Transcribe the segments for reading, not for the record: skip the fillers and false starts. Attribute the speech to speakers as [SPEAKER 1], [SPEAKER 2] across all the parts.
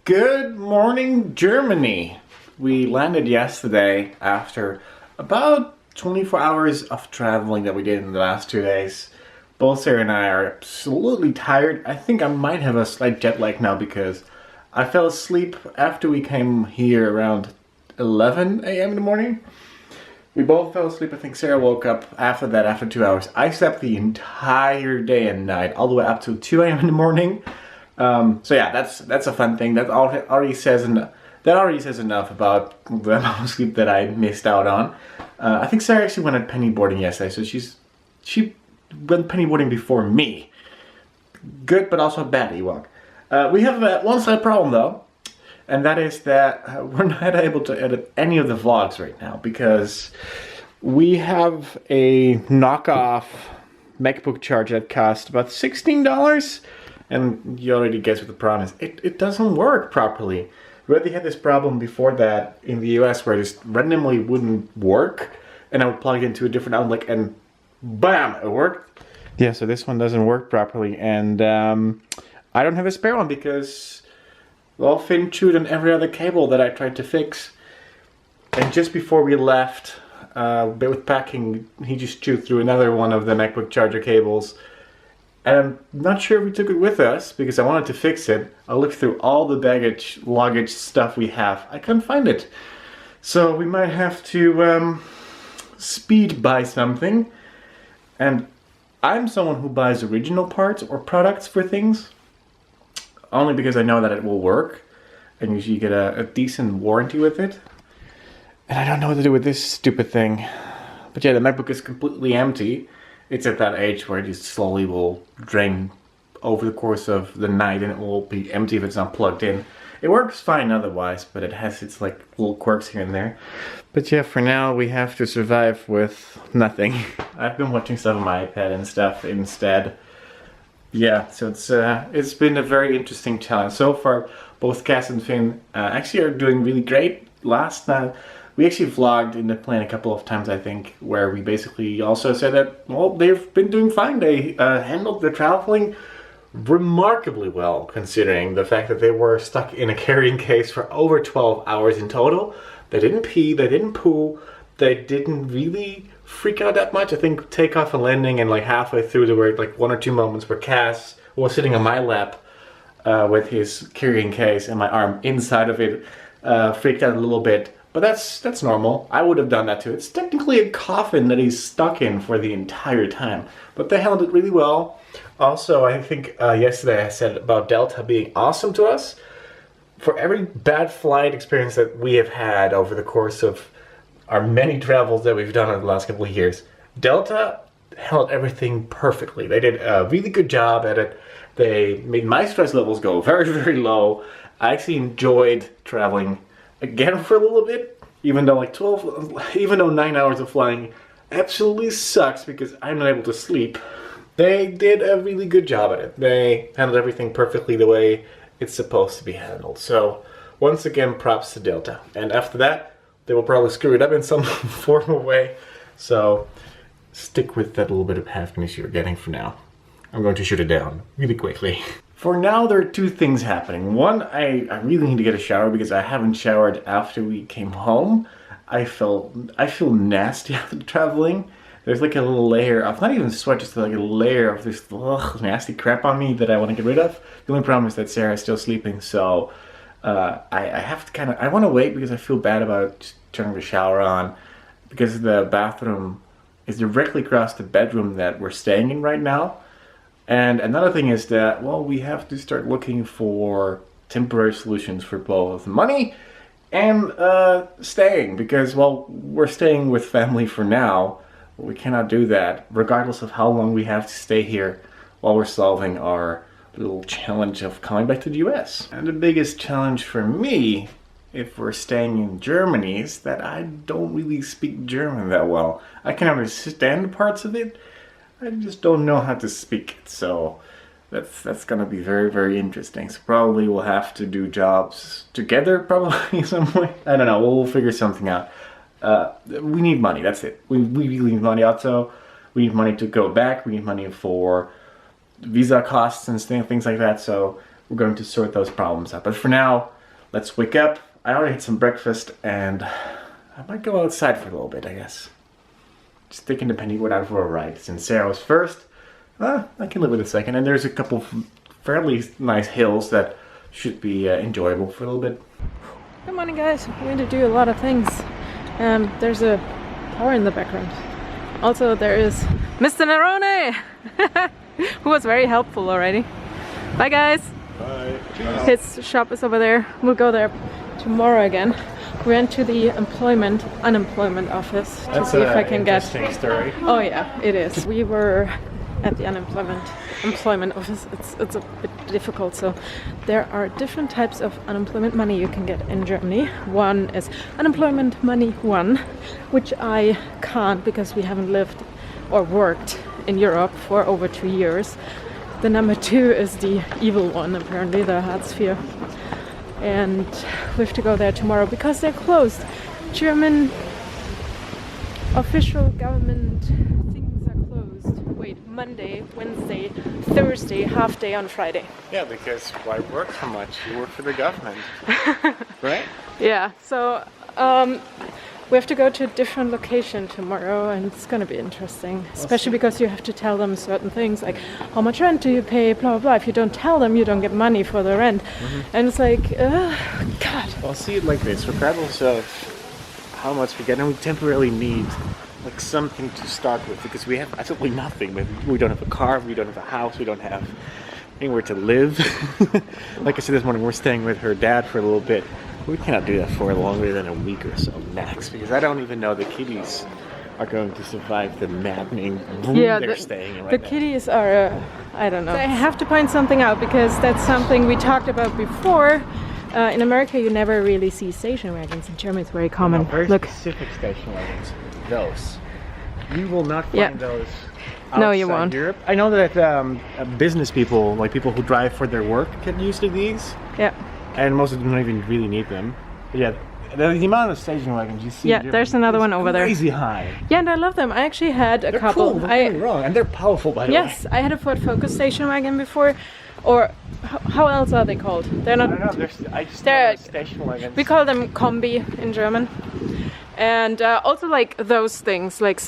[SPEAKER 1] Good morning, Germany. We landed yesterday after about 24 hours of traveling that we did in the last 2 days. Both Sarah and I are absolutely tired. I think I might have a slight jet lag now because I fell asleep after we came here around 11 a.m. in the morning. We both fell asleep. I think Sarah woke up after that after 2 hours. I slept the entire day and night, all the way up to 2 a.m. in the morning. So yeah, that's a fun thing. That already says enough about the amount of sleep that I missed out on. I think Sarah actually went penny boarding yesterday, so she went penny boarding before me. Good, but also bad Ewok. We have one slight problem though, and that is that we're not able to edit any of the vlogs right now because we have a knockoff MacBook charger that cost about $16. And you already guess what the problem is. It doesn't work properly. We already had this problem before that in the US where it just randomly wouldn't work. And I would plug it into a different outlet and bam, it worked. Yeah, so this one doesn't work properly. And I don't have a spare one because, well, Finn chewed on every other cable that I tried to fix. And just before we left, with packing, he just chewed through another one of the MacBook charger cables. And I'm not sure if we took it with us because I wanted to fix it. I looked through all the luggage stuff we have. I couldn't find it. So we might have to speed buy something. And I'm someone who buys original parts or products for things. Only because I know that it will work. And usually you get a decent warranty with it. And I don't know what to do with this stupid thing. But yeah, the MacBook is completely empty. It's at that age where it just slowly will drain over the course of the night and it will be empty if it's not plugged in. It works fine otherwise, but it has its like little quirks here and there. But yeah, for now we have to survive with nothing. I've been watching stuff on my iPad and stuff instead. Yeah, so it's been a very interesting challenge. So far, both Cass and Finn actually are doing really great. Last night, we actually vlogged in the plane a couple of times, I think, where we basically also said that, well, they've been doing fine. They handled the traveling remarkably well, considering the fact that they were stuck in a carrying case for over 12 hours in total. They didn't pee, they didn't poo, they didn't really freak out that much. I think takeoff and landing and like halfway through there were like 1 or 2 moments where Cass was sitting on my lap with his carrying case and my arm inside of it, freaked out a little bit. But that's normal. I would have done that too. It's technically a coffin that he's stuck in for the entire time. But they handled it really well. Also, I think yesterday I said about Delta being awesome to us. For every bad flight experience that we have had over the course of our many travels that we've done over the last couple of years, Delta handled everything perfectly. They did a really good job at it. They made my stress levels go very, very low. I actually enjoyed traveling again for a little bit, even though 9 hours of flying absolutely sucks because I'm not able to sleep. They did a really good job at it. They handled everything perfectly the way it's supposed to be handled. So once again, props to Delta. And after that, they will probably screw it up in some form or way. So stick with that little bit of happiness you're getting for now. I'm going to shoot it down really quickly. For now, there are 2 things happening. One, I really need to get a shower because I haven't showered after we came home. I feel nasty after traveling. There's like a little layer of, not even sweat, just like a layer of this nasty crap on me that I want to get rid of. The only problem is that Sarah is still sleeping, so I have to I want to wait because I feel bad about turning the shower on because the bathroom is directly across the bedroom that we're staying in right now. And another thing is that, well, we have to start looking for temporary solutions for both money and staying. Because, well, we're staying with family for now. But we cannot do that, regardless of how long we have to stay here while we're solving our little challenge of coming back to the US. And the biggest challenge for me, if we're staying in Germany, is that I don't really speak German that well. I can understand parts of it, I just don't know how to speak it, so that's gonna be very, very interesting. So probably we'll have to do jobs together, probably some way. I don't know, we'll figure something out. We need money, that's it. We really need money also. We need money to go back, we need money for visa costs and things like that, so we're going to sort those problems out. But for now, let's wake up. I already had some breakfast and I might go outside for a little bit, I guess. Just thinking depending what out for a ride. Since Sarah was first, I can live with a second. And there's a couple of fairly nice hills that should be enjoyable for a little bit.
[SPEAKER 2] Good morning, guys. We're going to do a lot of things. There's a car in the background. Also, there is Mr. Nerone, who was very helpful already. Bye, guys.
[SPEAKER 1] Bye.
[SPEAKER 2] His shop is over there. We'll go there tomorrow again. We went to the unemployment office to see if I can get.
[SPEAKER 1] Story.
[SPEAKER 2] Oh yeah, it is. We were at the employment office. It's a bit difficult. So there are different types of unemployment money you can get in Germany. One is unemployment money 1, which I can't because we haven't lived or worked in Europe for over 2 years. The number 2 is the evil one, apparently, the Hartz IV. And we have to go there tomorrow because they're closed. German official government things are closed. Wait, Monday, Wednesday, Thursday, half day on Friday.
[SPEAKER 1] Yeah, because why work so much? You work for the government, right?
[SPEAKER 2] Yeah, so we have to go to a different location tomorrow and it's going to be interesting. Especially because you have to tell them certain things like how much rent do you pay, blah, blah, blah. If you don't tell them, you don't get money for the rent. And it's like, God.
[SPEAKER 1] I'll see it like this. Regardless of how much we get, and we temporarily need like something to start with because we have absolutely nothing. We don't have a car, we don't have a house, we don't have anywhere to live. Like I said this morning, we're staying with her dad for a little bit. We cannot do that for longer than a week or so max because I don't even know the kitties are going to survive the maddening room they're staying in right now.
[SPEAKER 2] The kitties are, I don't know. So I have to point something out because that's something we talked about before. In America, you never really see station wagons. In Germany, it's very common.
[SPEAKER 1] No, very
[SPEAKER 2] Look.
[SPEAKER 1] specific station wagons. Those. You will not find those outside
[SPEAKER 2] no, you won't.
[SPEAKER 1] Europe. I know that business people, like people who drive for their work, get used to these.
[SPEAKER 2] Yeah.
[SPEAKER 1] And most of them don't even really need them. But yeah, the amount of station wagons you see.
[SPEAKER 2] Yeah, there's another one over there.
[SPEAKER 1] Crazy high.
[SPEAKER 2] Yeah, and I love them. I actually had a
[SPEAKER 1] They're
[SPEAKER 2] couple.
[SPEAKER 1] Cool, don't get me wrong, and they're powerful by the way.
[SPEAKER 2] Yes, I had a Ford Focus station wagon before, or how else are they called? They're not.
[SPEAKER 1] I don't know. I just know station wagons.
[SPEAKER 2] We call them Kombi in German, and also like those things. Like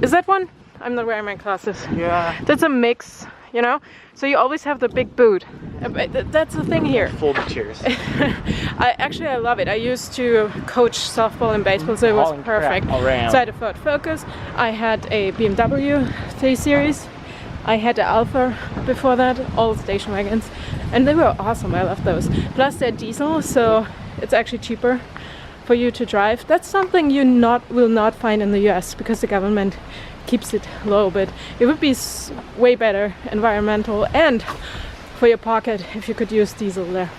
[SPEAKER 2] is that one? I'm not wearing my glasses.
[SPEAKER 1] Yeah.
[SPEAKER 2] That's a mix, you know. So you always have the big boot. That's the thing here.
[SPEAKER 1] Folded chairs.
[SPEAKER 2] I love it. I used to coach softball and baseball, so it was perfect. So I had a Ford Focus. I had a BMW 3 Series. I had an Alpha before that, all station wagons, and they were awesome. I love those. Plus they're diesel, so it's actually cheaper for you to drive. That's something you will not find in the US because the government keeps it low, but it would be way better environmental and for your pocket if you could use diesel there.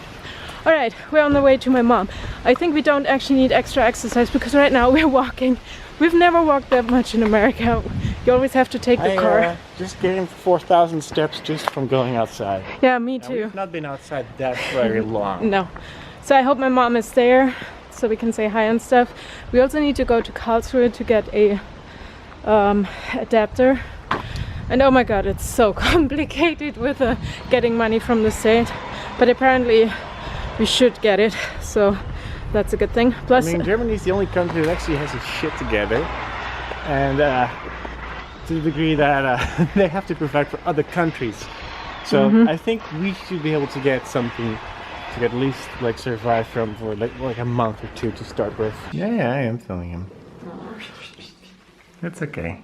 [SPEAKER 2] All right, we're on the way to my mom. I think we don't actually need extra exercise because right now we're walking. We've never walked that much in America. You always have to take the car.
[SPEAKER 1] Just gained 4,000 steps just from going outside.
[SPEAKER 2] Yeah, me too.
[SPEAKER 1] We've not been outside that very long.
[SPEAKER 2] No. So I hope my mom is there so we can say hi and stuff. We also need to go to Karlsruhe to get a adapter. And oh my god, it's so complicated with getting money from the state. But apparently we should get it, so that's a good thing. Plus,
[SPEAKER 1] I mean, Germany is the only country that actually has its shit together. And to the degree that they have to provide for other countries. So I think we should be able to get something to at least like survive from for like a month or 2 to start with. Yeah, I am filming him. It's okay.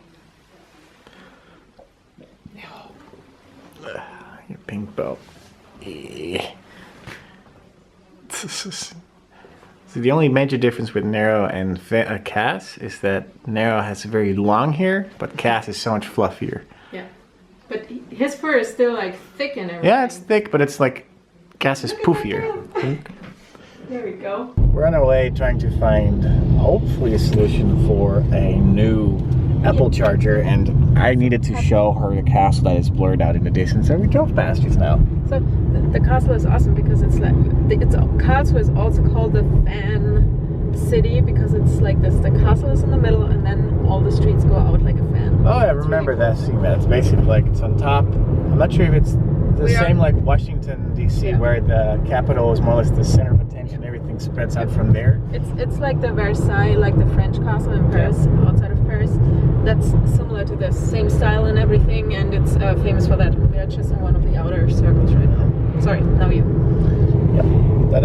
[SPEAKER 1] Your pink belt. So the only major difference with Nero and Cass is that Nero has very long hair, but Cass is so much fluffier.
[SPEAKER 2] Yeah, but his fur is still like thick and everything.
[SPEAKER 1] Yeah, it's thick, but it's like Cass is poofier.
[SPEAKER 2] There we go.
[SPEAKER 1] We're on our way trying to find hopefully a solution for a new Apple charger, and I needed to show her the castle that is blurred out in the distance, and we drove past just now.
[SPEAKER 2] So the castle is awesome because it's like Karlsruhe is also called the fan city because it's like this. The castle is in the middle, and then all the streets go out like a fan.
[SPEAKER 1] Oh, I remember that. Seeing that. It's basically like it's on top. I'm not sure if it's the same like Washington D.C. where the capital is more or less the center of attention. Everything spreads out from there.
[SPEAKER 2] It's like the Versailles, like the French castle in Paris, outside of Paris. That's similar to this, same style and everything, and it's famous for that. We are just in one of the outer circles right now. Sorry, now you.
[SPEAKER 1] Yeah, but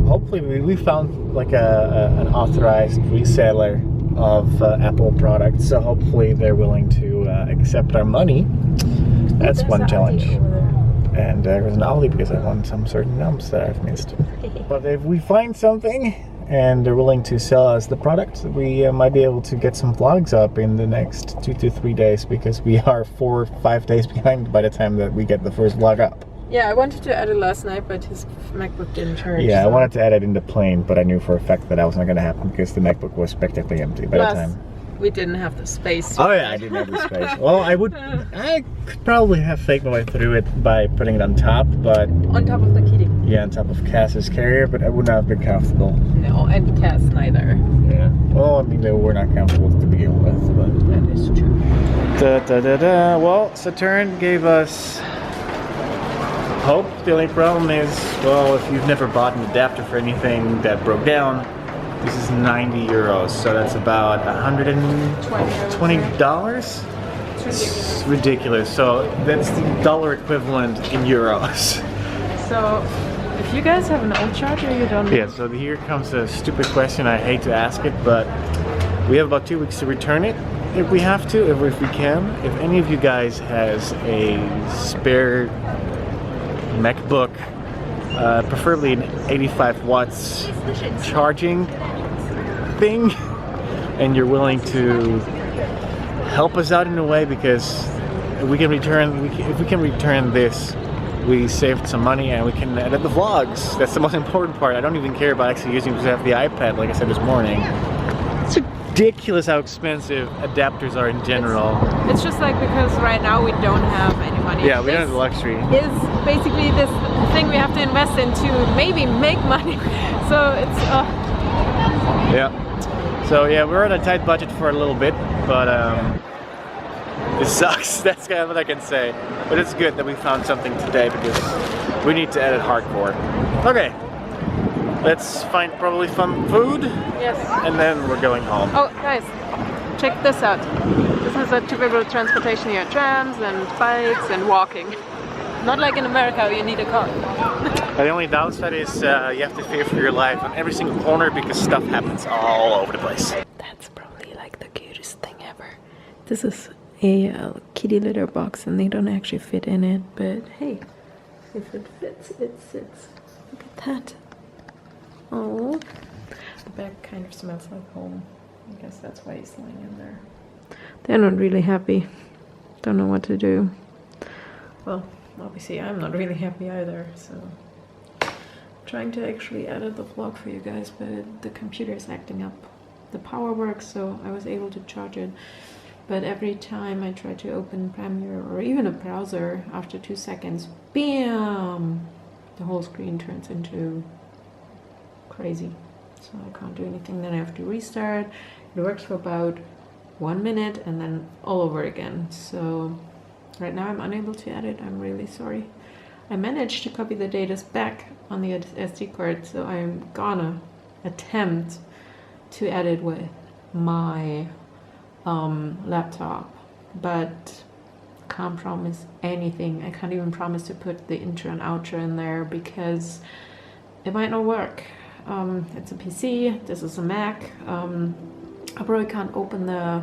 [SPEAKER 1] hopefully we found like an authorized reseller of Apple products, so hopefully they're willing to accept our money. That's one challenge. And there was an Aldi because I won some certain numbers that I've missed. But if we find something and they're willing to sell us the product, we might be able to get some vlogs up in the next 2 to 3 days, because we are 4 or 5 days behind by the time that we get the first vlog up.
[SPEAKER 2] Yeah, I wanted to add it last night, but his MacBook didn't charge.
[SPEAKER 1] Yeah,
[SPEAKER 2] so.
[SPEAKER 1] I wanted to add it in the plane, but I knew for a fact that was not going to happen because the MacBook was practically empty by the time.
[SPEAKER 2] We didn't have the space.
[SPEAKER 1] Oh yeah, I didn't have the space. Well, I could probably have faked my way through it by putting it on top, but...
[SPEAKER 2] On top of the kitty.
[SPEAKER 1] Yeah, on top of Cass's carrier, but I would not have been comfortable.
[SPEAKER 2] No, and Cass neither.
[SPEAKER 1] Yeah. Well, I mean, they were not comfortable to begin with, but...
[SPEAKER 2] That is true.
[SPEAKER 1] Well, Saturn gave us hope. The only problem is, well, if you've never bought an adapter for anything that broke down, this is 90 euros, so that's about $120. It's ridiculous. So that's the dollar equivalent in euros.
[SPEAKER 2] So, if you guys have an old charger, you don't.
[SPEAKER 1] Yeah. So here comes a stupid question. I hate to ask it, but we have about 2 weeks to return it if we have to, if we can. If any of you guys has a spare MacBook, preferably an 85 watts charging thing, and you're willing to help us out in a way, because if we can return this, we saved some money and we can edit the vlogs. That's the most important part. I don't even care about actually using the iPad, like I said this morning. It's ridiculous how expensive adapters are in general.
[SPEAKER 2] It's just like, because right now we don't have any money.
[SPEAKER 1] Yeah, we don't have the luxury.
[SPEAKER 2] Is basically this thing we have to invest in to maybe make money. So it's
[SPEAKER 1] yeah. So yeah, we're on a tight budget for a little bit, but it sucks. That's kind of what I can say. But it's good that we found something today, because we need to edit hardcore. Okay, let's find probably fun food.
[SPEAKER 2] Yes.
[SPEAKER 1] And then we're going home.
[SPEAKER 2] Oh, guys, check this out. This is a typical transportation here: trams and bikes and walking. Not like in America where you need a car.
[SPEAKER 1] The only downside is you have to fear for your life on every single corner, because stuff happens all over the place.
[SPEAKER 2] That's probably like the cutest thing ever. This is a kitty litter box, and they don't actually fit in it, but hey, if it fits, it sits. Look at that. Oh, the bag kind of smells like home. I guess that's why he's lying in there. They're not really happy. Don't know what to do. Well, obviously I'm not really happy either, so trying to actually edit the vlog for you guys, but the computer is acting up. The power works, so I was able to charge it, but every time I try to open Premiere or even a browser, after 2 seconds, bam, the whole screen turns into crazy. So I can't do anything. Then I have to restart. It works for about 1 minute and then all over again. So right now I'm unable to edit. I'm really sorry. I managed to copy the data back on the SD card, so I'm gonna attempt to edit with my laptop, but can't promise anything. I can't even promise to put the intro and outro in there, because it might not work. It's a PC, this is a Mac. I probably can't open the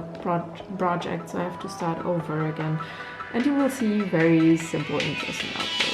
[SPEAKER 2] project, so I have to start over again. And you will see very simple intros and outros.